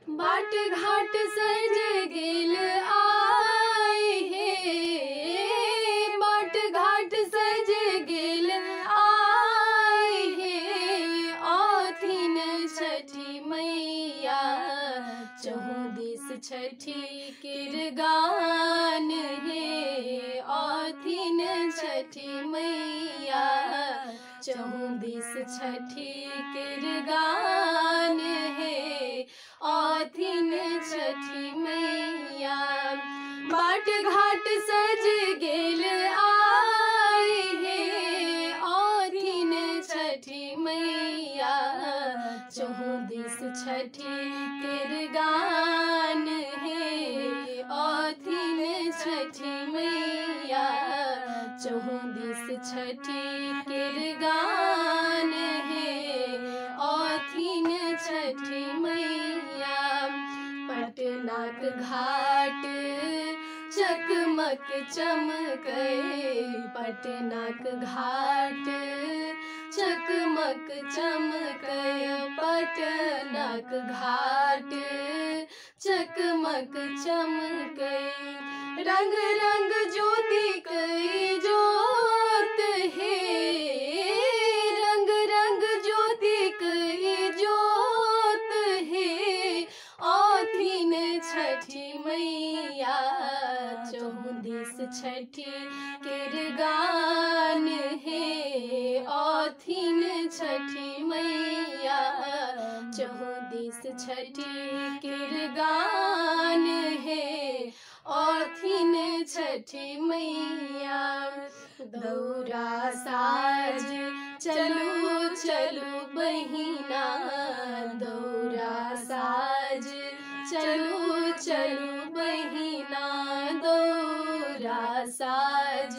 बाट घाट सज गेल आए हे, बाट घाट सज गेल आए हे, आथिन छठी मैया चहु दिस छठी केर गान हे, आथिन छठी मैया चहु दिस छठी केर गान हे, आथिन छठी मैया। बाट घाट सज गेल आए हे, आथिन छठी मैया चहु दिस छठी केर गान हे, आथिन छठी मैया चहु दिस छठी केर गान हे, आथिन छठी मैया। पटनाक घाट चकमक चमकै, पटनाक घाट चकमक चमकै, पटनाक घाट चकमक चमकै, रंग रंग ज्योति कई जोत हे, रंग रंग ज्योति कई जोत हे, आथिन छठी मैया चहु दिस छठी केर गान हे, आथिन छठी मैया चहु दिस छठी केर गान हे, आथिन छठी मैया। दौरा साज चलू चलू बहिना, दौरा साज चलू चलू बहिना, दौरा साज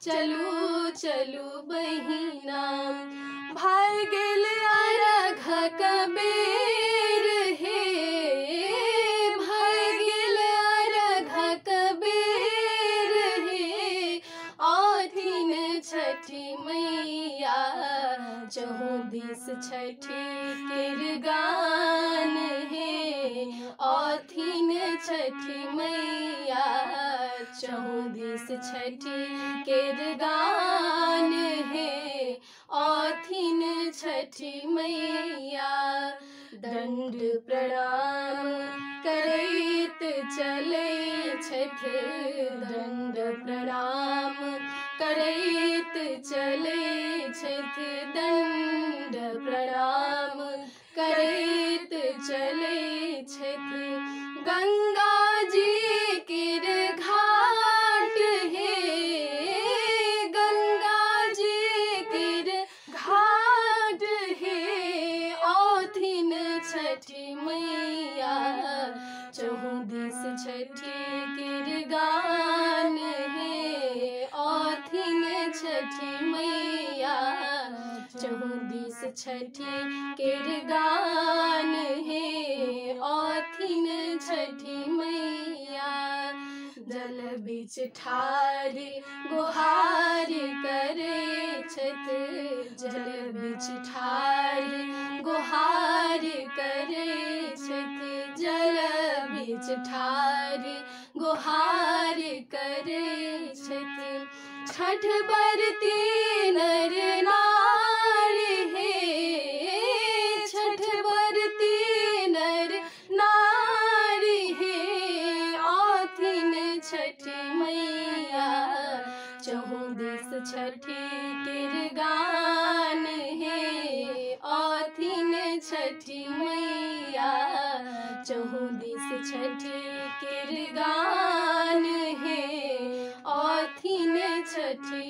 चलू चलू बहिना। भाई गेल अर्घ कबेर हे, भाई गेल अर्घ कबेर हे, आथिन छठी मैया चहु दिस छठी केर गान हे, आथिन छठी मैया चहु दिस छठी केर गान हे, आथिन छठी मैया। दंड प्रणाम करैत चलै छथि, दंड प्रणाम करैत चलै छथि, दंड प्रणाम करैत चलै छथि। गंगा जी केर घाट हे, गंगा जी केर घाट हे, आथिन छठी मैया चहु दिस छठी केर गान हे, आथिन छठी मैया चहु दिस छठी केर गान हे, आथिन छठी मैया। जल बीच ठाढ़ गुहार करै छथि, जल बीच ठाढ़ गुहार करै छथि, जल बीच ठाढ़ गुहार करै छथि। छठ बरती नर नारी हे, छठ बरती नर नारी हे, आथिन छठी मैया चहु दिस छठी केर गान हे, आथिन छठी मैया चहु दिस छठी केर गान हे, आथिन छठी